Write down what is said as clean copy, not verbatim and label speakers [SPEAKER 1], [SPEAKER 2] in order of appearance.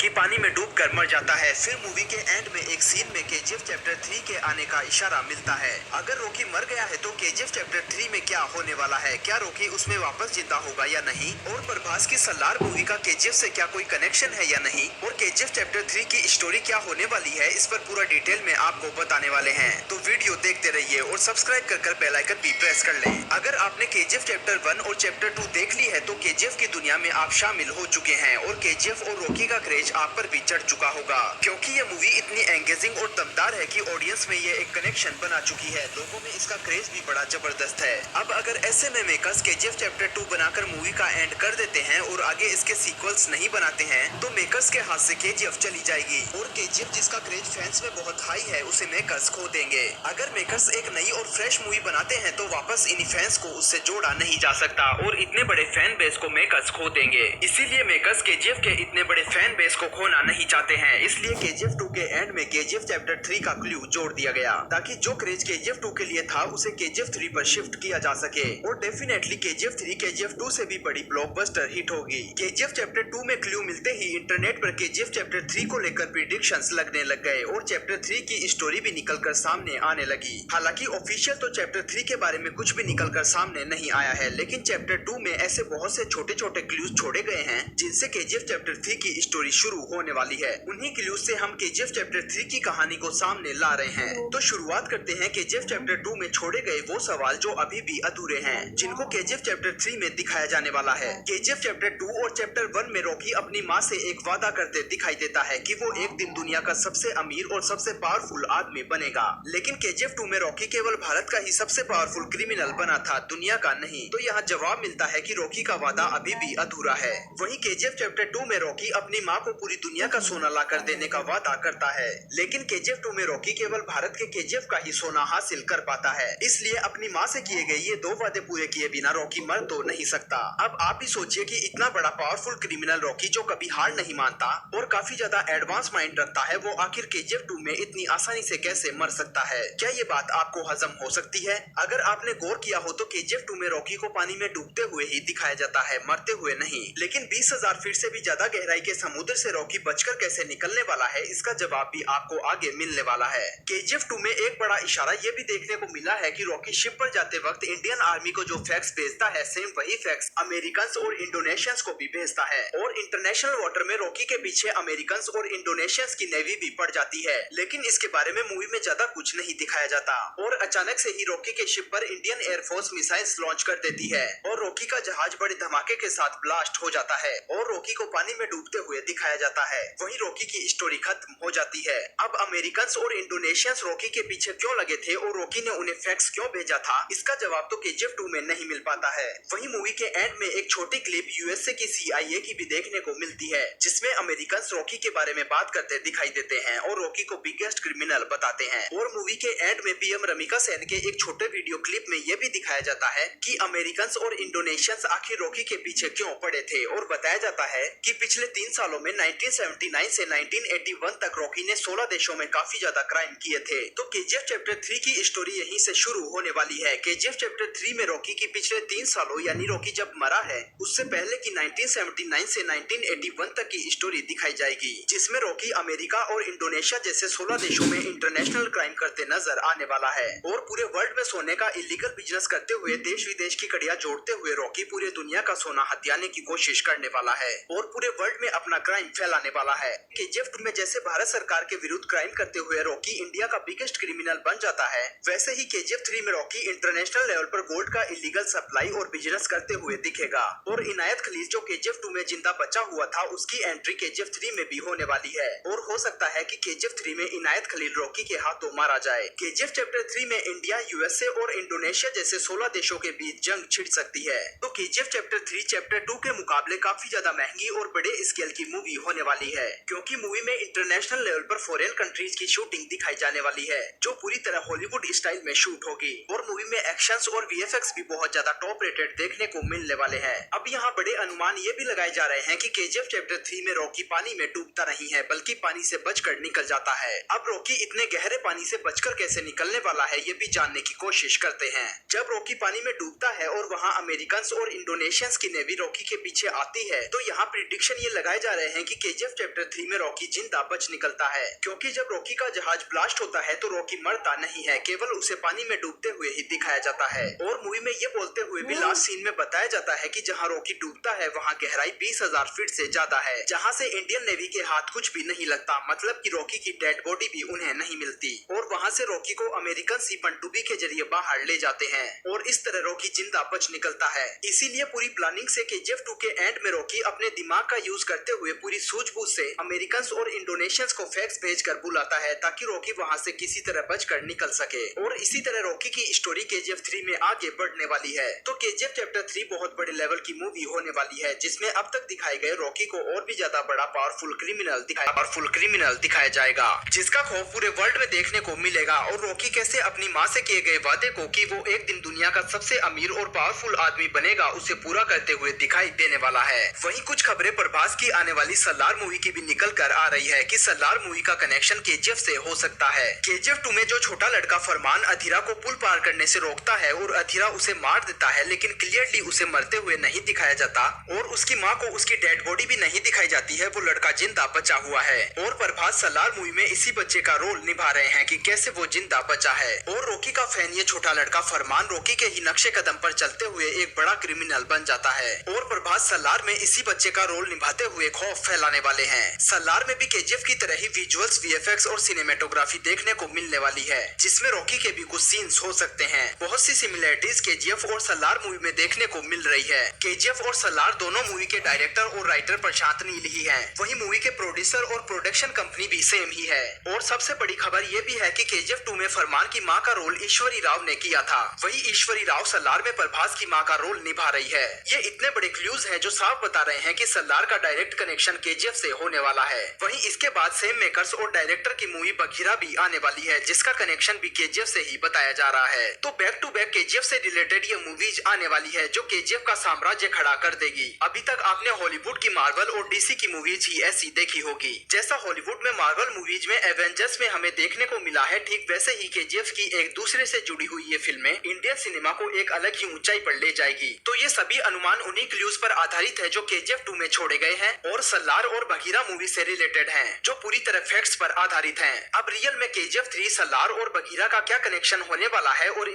[SPEAKER 1] Rocky पानी में डूबकर मर जाता है। फिर मूवी के एंड में एक सीन में केजीएफ चैप्टर 3 के आने का इशारा मिलता है। अगर रॉकी मर गया है तो केजीएफ चैप्टर 3 में क्या होने वाला है? क्या रॉकी उसमें वापस जिंदा होगा या नहीं? और प्रभास की सलार मूवी का केजीएफ से क्या कोई कनेक्शन है या नहीं? और केजीएफ चैप्टर 3 की स्टोरी क्या होने वाली है, इस पर पूरा डिटेल में आपको बताने वाले हैं। तो वीडियो देखते रहिए और सब्सक्राइब कर बेल आइकन भी प्रेस कर लें। अगर आपने केजीएफ चैप्टर 1 और चैप्टर 2 देख ली है तो केजीएफ की दुनिया में आप शामिल हो चुके हैं और केजीएफ और रॉकी का क्रेज आप पर भी चढ़ चुका होगा, क्योंकि ये मूवी इतनी एंगेजिंग और दमदार है कि ऑडियंस में ये एक कनेक्शन बना चुकी है। लोगों में इसका क्रेज भी बड़ा जबरदस्त है। अब अगर ऐसे में मेकर्स केजीएफ चैप्टर 2 बनाकर मूवी का एंड कर देते हैं और आगे इसके सीक्वल्स नहीं बनाते हैं तो मेकर्स के हाथ से केजीएफ चली जाएगी और केजीएफ जिसका क्रेज फैंस में बहुत हाई है उसे मेकर्स खो देंगे। अगर मेकर्स एक नई और फ्रेश मूवी बनाते हैं तो वापस इन फैंस को उससे जोड़ा नहीं जा सकता और इतने बड़े फैन बेस को मेकर्स खो देंगे। इसीलिए मेकर्स केजीएफ के इतने बड़े फैन बेस को खोना नहीं चाहते हैं। इसलिए केजीएफ 2 के एंड में केजीएफ चैप्टर 3 का क्लू जोड़ दिया गया ताकि जो क्रेज केजीएफ 2 के लिए था उसे केजीएफ 3 पर शिफ्ट किया जा सके और डेफिनेटली केजीएफ 3 केजीएफ 2 से भी बड़ी ब्लॉकबस्टर हिट होगी। केजीएफ चैप्टर 2 में क्लू मिलते ही इंटरनेट पर केजीएफ चैप्टर 3 को लेकर प्रिडिक्शंस लगने लग गए और चैप्टर 3 की स्टोरी भी निकलकर सामने आने लगी। हालांकि ऑफिशियल तो चैप्टर 3 के बारे में कुछ भी निकलकर सामने नहीं आया है, लेकिन चैप्टर 2 में ऐसे बहुत से छोटे छोटे क्लूज छोड़े गए हैं जिनसे केजीएफ चैप्टर 3 की स्टोरी शुरू होने वाली है। उन्हीं क्लूज से हम केजीएफ चैप्टर 3 की कहानी को सामने ला रहे हैं। तो शुरुआत करते हैं केजीएफ चैप्टर 2 में छोड़े गए वो सवाल जो अभी भी अधूरे हैं, जिनको केजीएफ चैप्टर 3 में दिखाया जाने वाला है। केजीएफ चैप्टर 2 और चैप्टर 1 में रॉकी अपनी माँ से एक वादा करते दिखाई देता है कि वो एक दिन दुनिया का सबसे अमीर और सबसे पावरफुल आदमी बनेगा, लेकिन केजीएफ 2 में रॉकी केवल भारत का ही सबसे पावरफुल क्रिमिनल बना था, दुनिया का नहीं। तो यहाँ जवाब मिलता है कि रॉकी का वादा अभी भी अधूरा है। वहीं केजीएफ चैप्टर 2 में रॉकी अपनी माँ को पूरी दुनिया का सोना ला कर देने का वादा करता है, लेकिन केजीएफ 2 में रॉकी केवल भारत के केजीएफ का ही सोना हासिल कर पाता है। इसलिए अपनी माँ से किए गए ये 2 वादे पूरे किए बिना रॉकी मर तो नहीं सकता। अब आप ही सोचिए कि इतना बड़ा पावरफुल क्रिमिनल रॉकी जो कभी हार नहीं मानता और काफी ज्यादा एडवांस माइंड रखता है, वो आखिर केजीएफ 2 में इतनी आसानी से कैसे मर सकता है? क्या ये बात आपको हजम हो सकती है? अगर आपने गौर किया हो तो केजीएफ 2 में रॉकी को पानी में डूबते हुए ही दिखाया जाता है, मरते हुए नहीं। लेकिन 20,000 फीट से भी ज्यादा गहराई के समुद्र से रॉकी बचकर कैसे निकलने वाला है, इसका जवाब भी आपको आगे मिलने वाला है। केजीएफ 2 में एक बड़ा इशारा ये भी देखने को मिला है कि रॉकी शिप पर जाते वक्त इंडियन आर्मी को जो फैक्ट्स भेजता है, सेम वही फैक्ट्स अमेरिकन और इंडोनेशियंस को भी भेजता है और इंटरनेशनल वाटर में रॉकी के पीछे अमेरिकन और इंडोनेशियंस की नेवी भी पड़ जाती है। लेकिन इसके बारे में मूवी में ज्यादा कुछ नहीं दिखाया जाता और अचानक से ही रॉकी के शिप पर इंडियन एयरफोर्स मिसाइल्स लॉन्च कर देती है और रॉकी का जहाज बड़े धमाके के साथ ब्लास्ट हो जाता है और रॉकी को पानी में डूबते हुए दिखाया जाता है। वहीं रॉकी की स्टोरी खत्म हो जाती है। अब अमेरिकन और इंडोनेशियंस रॉकी के पीछे क्यों लगे थे और रॉकी ने उन्हें फैक्ट्स क्यों भेजा था, इसका जवाब तो केजीएफ 2 में नहीं मिल पाता है। वहीं मूवी के एंड में एक छोटी क्लिप यूएसए की CIA की भी देखने को मिलती है, जिसमें अमेरिकन रॉकी के बारे में बात करते दिखाई देते हैं और रॉकी को बिगेस्ट क्रिमिनल बताते हैं। और मूवी के एंड में पीएम रमिका सेन के एक छोटे वीडियो क्लिप में यह भी दिखाया जाता है कि अमेरिकन और इंडोनेशियंस आखिर रॉकी के पीछे क्यों पड़े थे और बताया जाता है कि पिछले 3 सालों में 1979 से 1981 तक रॉकी ने 16 देशों में काफी ज्यादा क्राइम किए थे। तो केजीएफ चैप्टर 3 की स्टोरी यहीं से शुरू होने वाली है। केजीएफ चैप्टर 3 में रॉकी की पिछले 3 सालों यानी रॉकी जब मरा है उससे पहले की 1979 से 1981 तक की स्टोरी दिखाई जाएगी, जिसमें रॉकी अमेरिका और इंडोनेशिया जैसे 16 देशों में इंटरनेशनल क्राइम करते नजर आने वाला है और पूरे वर्ल्ड में सोने का इलीगल बिजनेस करते हुए देश विदेश की कड़ियां जोड़ते हुए रॉकी पूरे दुनिया का सोना हथियाने की कोशिश करने वाला है और पूरे वर्ल्ड में अपना क्राइम फैलाने वाला है। केजीएफ 2 में जैसे भारत सरकार के विरुद्ध क्राइम करते हुए रॉकी इंडिया का बिगेस्ट क्रिमिनल बन जाता है, वैसे ही केजीएफ 3 में रॉकी इंटरनेशनल लेवल पर गोल्ड का इलीगल सप्लाई और बिजनेस करते हुए दिखेगा और इनायत खलील जो केजीएफ 2 में जिंदा बचा हुआ था उसकी एंट्री केजीएफ 3 में भी होने वाली है और हो सकता है कि केजीएफ 3 में इनायत खलील रॉकी के हाथों मारा जाए। केजीएफ चैप्टर 3 में इंडिया, यूएसए और इंडोनेशिया जैसे 16 देशों के बीच जंग छिड़ सकती है। तो केजीएफ चैप्टर 3 चैप्टर 2 के मुकाबले काफी ज्यादा महंगी और बड़े स्केल की मूवी होने वाली है, क्योंकि मूवी में इंटरनेशनल लेवल पर फॉरेन कंट्रीज की शूटिंग दिखाई जाने वाली है जो पूरी तरह हॉलीवुड स्टाइल में शूट होगी और मूवी में एक्शंस और वीएफएक्स भी बहुत ज्यादा टॉप रेटेड देखने को मिलने वाले हैं। अब यहाँ बड़े अनुमान ये भी लगाए जा रहे हैं कि केजीएफ चैप्टर 3 में रॉकी पानी में डूबता नहीं है बल्कि पानी से बचकर निकल जाता है। अब रॉकी इतने गहरे पानी से बचकर कैसे निकलने वाला है ये भी जानने की कोशिश करते हैं। जब रॉकी पानी में डूबता है और वहाँ अमेरिकन और इंडोनेशियंस की नेवी रॉकी के पीछे आती है तो यहाँ प्रिडिक्शन ये लगाए जा रहे हैं हैं कि केजीएफ चैप्टर 3 में रॉकी जिंदा बच निकलता है, क्योंकि जब रॉकी का जहाज ब्लास्ट होता है तो रॉकी मरता नहीं है, केवल उसे पानी में डूबते हुए ही दिखाया जाता है। और मूवी में ये बोलते हुए भी लास्ट सीन में बताया जाता है कि जहाँ रॉकी डूबता है वहाँ गहराई 20,000 फीट से ज्यादा है, जहाँ से इंडियन नेवी के हाथ कुछ भी नहीं लगता, मतलब कि रॉकी की डेड बॉडी भी उन्हें नहीं मिलती। और वहाँ से रॉकी को अमेरिकन सी पनडुब्बी के जरिए बाहर ले जाते हैं और इस तरह रॉकी जिंदा बच निकलता है। इसीलिए पूरी प्लानिंग से केजीएफ 2 के एंड में रॉकी अपने दिमाग का यूज करते हुए पूरी सूझबूझ से अमेरिकन और इंडोनेशियंस को फैक्स भेजकर बुलाता है ताकि रॉकी वहाँ से किसी तरह बचकर निकल सके। और इसी तरह रॉकी की स्टोरी केजीएफ 3 में आगे बढ़ने वाली है। तो केजीएफ चैप्टर 3 बहुत बड़े लेवल की मूवी होने वाली है, जिसमें अब तक दिखाए गए रॉकी को और भी ज्यादा बड़ा पावरफुल क्रिमिनल दिखाया जाएगा, जिसका खौफ पूरे वर्ल्ड में देखने को मिलेगा। और रॉकी कैसे अपनी माँ से किए गए वादे को कि वो एक दिन दुनिया का सबसे अमीर और पावरफुल आदमी बनेगा, उसे पूरा करते हुए दिखाई देने वाला है। वहीं कुछ खबरें प्रभास की आने वाली सलार मूवी की भी निकल कर आ रही है कि सलार मूवी का कनेक्शन केजीएफ से हो सकता है। केजीएफ 2 में जो छोटा लड़का फरमान अधीरा को पुल पार करने से रोकता है और अधीरा उसे मार देता है, लेकिन क्लियरली उसे मरते हुए नहीं दिखाया जाता और उसकी माँ को उसकी डेड बॉडी भी नहीं दिखाई जाती है, वो लड़का जिंदा बचा हुआ है। और प्रभास सलार मूवी में इसी बच्चे का रोल निभा रहे हैं कि कैसे वो जिंदा बचा है। और रॉकी का फैन ये छोटा लड़का फरमान रॉकी के ही नक्शे कदम पर चलते हुए एक बड़ा क्रिमिनल बन जाता है। और प्रभास सलार में इसी बच्चे का रोल निभाते हुए खौफ फैलाने वाले हैं। सलार में भी केजीएफ की तरह ही विजुअल्स, वीएफएक्स और सिनेमेटोग्राफी देखने को मिलने वाली है, जिसमें रॉकी के भी कुछ सीन्स हो सकते हैं। बहुत सी सिमिलरिटीज केजीएफ और सलार मूवी में देखने को मिल रही है। केजीएफ और सलार दोनों मूवी के डायरेक्टर और राइटर प्रशांत नील ही हैं। वहीं मूवी के प्रोड्यूसर और प्रोडक्शन कंपनी भी सेम ही है। और सबसे बड़ी खबर ये भी है कि केजीएफ 2 में फरमान की मां का रोल ईश्वरी राव ने किया था, वही ईश्वरी राव सलार में प्रभास की मां का रोल निभा रही है। ये इतने बड़े क्लूज हैं जो साफ बता रहे हैं कि सलार का डायरेक्ट कनेक्शन केजीएफ से होने वाला है। वहीं इसके बाद सेम मेकर्स और डायरेक्टर की मूवी बघीरा भी आने वाली है, जिसका कनेक्शन भी केजीएफ से ही बताया जा रहा है। तो बैक टू बैक केजीएफ से रिलेटेड ये मूवीज आने वाली है जो केजीएफ का साम्राज्य खड़ा कर देगी। अभी तक आपने हॉलीवुड की मार्वल और डीसी की मूवीज ही ऐसी देखी होगी। जैसा हॉलीवुड में मार्वल मूवीज में एवेंजर्स में हमें देखने को मिला है, ठीक वैसे ही केजीएफ की एक दूसरे से जुड़ी हुई ये फिल्में इंडियन सिनेमा को एक अलग ही ऊंचाई पर ले जाएगी। तो ये सभी अनुमान उन्हीं क्लूज पर आधारित है जो केजीएफ 2 में छोड़े गए हैं और सलार और बघीरा मूवी से रिलेटेड हैं, जो पूरी तरह फैक्ट्स पर आधारित हैं। अब रियल में केजीएफ 3, सलार और बघीरा का क्या कनेक्शन होने वाला है और